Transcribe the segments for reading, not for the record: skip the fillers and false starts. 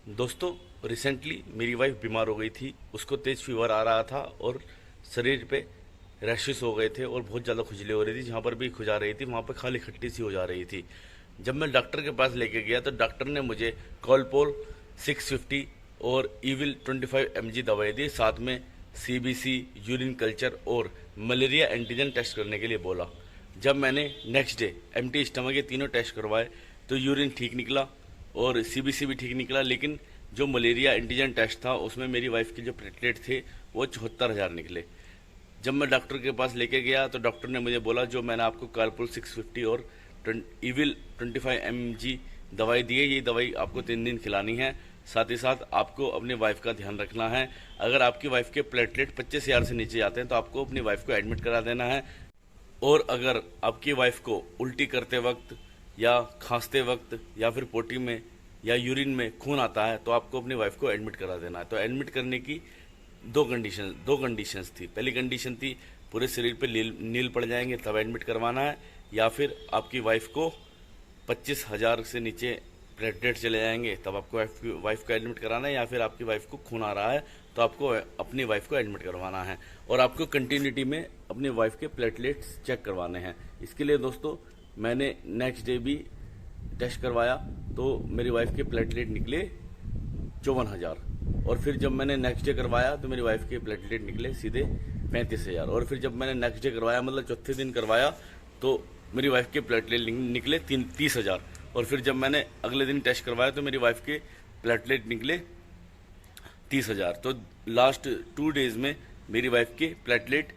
दोस्तों, रिसेंटली मेरी वाइफ बीमार हो गई थी। उसको तेज़ फीवर आ रहा था और शरीर पे रैशेस हो गए थे और बहुत ज़्यादा खुजली हो रही थी। जहाँ पर भी खुजा रही थी वहाँ पर खाली खट्टी सी हो जा रही थी। जब मैं डॉक्टर के पास लेके गया तो डॉक्टर ने मुझे कॉलपोल 650 और ईविल 25 mg दवाई दी, साथ में सीबीसी, यूरिन कल्चर और मलेरिया एंटीजन टेस्ट करने के लिए बोला। जब मैंने नेक्स्ट डे एम्प्टी स्टमक ये तीनों टेस्ट करवाए तो यूरिन ठीक निकला और सीबीसी भी ठीक निकला, लेकिन जो मलेरिया एंटीजन टेस्ट था उसमें मेरी वाइफ के जो प्लेटलेट थे वो 74,000 निकले। जब मैं डॉक्टर के पास लेके गया तो डॉक्टर ने मुझे बोला जो मैंने आपको कार्पुल 650 और ईविल 25 mg दवाई दी है, ये दवाई आपको 3 दिन खिलानी है। साथ ही साथ आपको अपनी वाइफ का ध्यान रखना है। अगर आपकी वाइफ के प्लेटलेट 25,000 से नीचे आते हैं तो आपको अपनी वाइफ को एडमिट करा देना है। और अगर आपकी वाइफ को उल्टी करते वक्त या खांसते वक्त या फिर पोटी में या यूरिन में खून आता है तो आपको अपनी वाइफ को एडमिट करा देना है। तो एडमिट करने की दो कंडीशंस थी। पहली कंडीशन थी पूरे शरीर पे नील पड़ जाएंगे तब एडमिट करवाना है, या फिर आपकी वाइफ को 25,000 से नीचे प्लेटलेट चले जाएंगे तब आपको वाइफ को एडमिट कराना है, या फिर आपकी वाइफ को खून आ रहा है तो आपको अपनी वाइफ को एडमिट करवाना है। और आपको कंटिन्यूटी में अपनी वाइफ के प्लेटलेट्स चेक करवाने हैं। इसके लिए दोस्तों मैंने नेक्स्ट डे भी टेस्ट करवाया तो मेरी वाइफ के प्लेटलेट निकले 54,000। और फिर जब मैंने नेक्स्ट डे करवाया तो मेरी वाइफ के प्लेटलेट निकले सीधे 35,000। और फिर जब मैंने नेक्स्ट डे करवाया, मतलब चौथे दिन करवाया, तो मेरी वाइफ के प्लेटलेट निकले 30,000। और फिर जब मैंने अगले दिन टेस्ट करवाया तो मेरी वाइफ के प्लेटलेट निकले 30,000। तो लास्ट 2 डेज में मेरी वाइफ के प्लेटलेट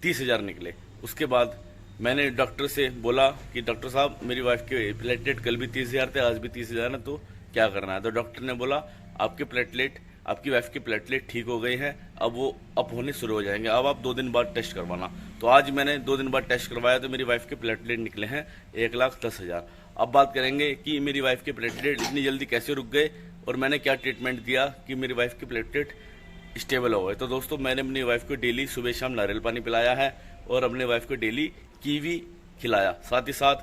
30,000 निकले। उसके बाद मैंने डॉक्टर से बोला कि डॉक्टर साहब मेरी वाइफ के प्लेटलेट कल भी 30,000 थे, आज भी 30,000 है, तो क्या करना है। तो डॉक्टर ने बोला आपकी वाइफ के प्लेटलेट ठीक हो गए हैं, अब वो अप होने शुरू हो जाएंगे, अब आप 2 दिन बाद टेस्ट करवाना। तो आज मैंने 2 दिन बाद टेस्ट करवाया तो मेरी वाइफ के प्लेटलेट निकले हैं 1,10,000। अब बात करेंगे कि मेरी वाइफ के प्लेटलेट इतनी जल्दी कैसे रुक गए और मैंने क्या ट्रीटमेंट दिया कि मेरी वाइफ के प्लेटलेट स्टेबल हो गए। तो दोस्तों मैंने अपनी वाइफ को डेली सुबह शाम नारियल पानी पिलाया है और अपनी वाइफ को डेली कीवी खिलाया। साथ ही साथ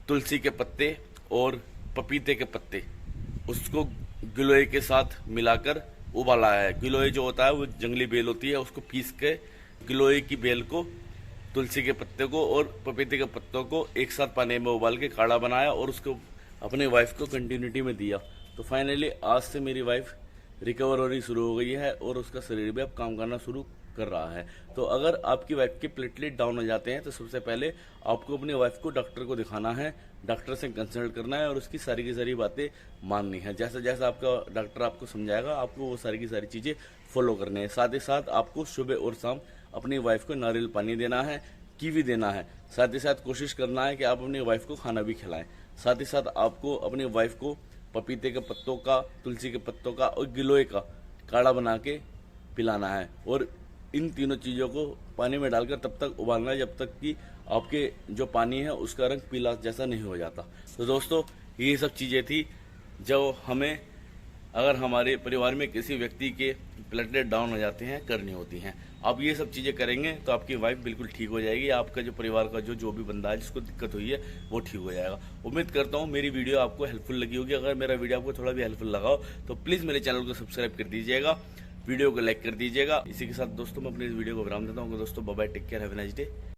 तुलसी के पत्ते और पपीते के पत्ते उसको गिलोय के साथ मिलाकर उबाला है। गिलोय जो होता है वो जंगली बेल होती है, उसको पीस के गिलोय की बेल को, तुलसी के पत्ते को और पपीते के पत्तों को एक साथ पानी में उबाल के काढ़ा बनाया और उसको अपने वाइफ को कंटिन्यूटी में दिया। तो फाइनली आज से मेरी वाइफ रिकवर होनी शुरू हो गई है और उसका शरीर भी अब काम करना शुरू कर रहा है। तो अगर आपकी वाइफ के प्लेटलेट डाउन हो जाते हैं तो सबसे पहले आपको अपनी वाइफ को डॉक्टर को दिखाना है, डॉक्टर से कंसल्ट करना है और उसकी सारी की सारी बातें माननी है। जैसा जैसा आपका डॉक्टर आपको समझाएगा आपको वो सारी की सारी चीज़ें फॉलो करनी है। साथ ही साथ आपको सुबह और शाम अपनी वाइफ को नारियल पानी देना है, कीवी देना है। साथ ही साथ कोशिश करना है कि आप अपनी वाइफ को खाना भी खिलाएं। साथ ही साथ आपको अपनी वाइफ को पपीते के पत्तों का, तुलसी के पत्तों का और गिलोय का काढ़ा बना के पिलाना है। और इन तीनों चीज़ों को पानी में डालकर तब तक उबालना है जब तक कि आपके जो पानी है उसका रंग पीला जैसा नहीं हो जाता। तो दोस्तों ये सब चीज़ें थी जो हमें अगर हमारे परिवार में किसी व्यक्ति के प्लेटलेट डाउन हो जाते हैं करनी होती हैं। आप ये सब चीज़ें करेंगे तो आपकी वाइफ बिल्कुल ठीक हो जाएगी। आपका जो परिवार का जो भी बंदा है जिसको दिक्कत हुई है वो ठीक हो जाएगा। उम्मीद करता हूँ मेरी वीडियो आपको हेल्पफुल लगी होगी। अगर मेरा वीडियो आपको थोड़ा भी हेल्पफुल लगा हो तो प्लीज़ मेरे चैनल को सब्सक्राइब कर दीजिएगा, वीडियो को लाइक कर दीजिएगा। इसी के साथ दोस्तों मैं अपनी इस वीडियो को विराम देता हूँ। दोस्तों bye bye, take care, have a nice day.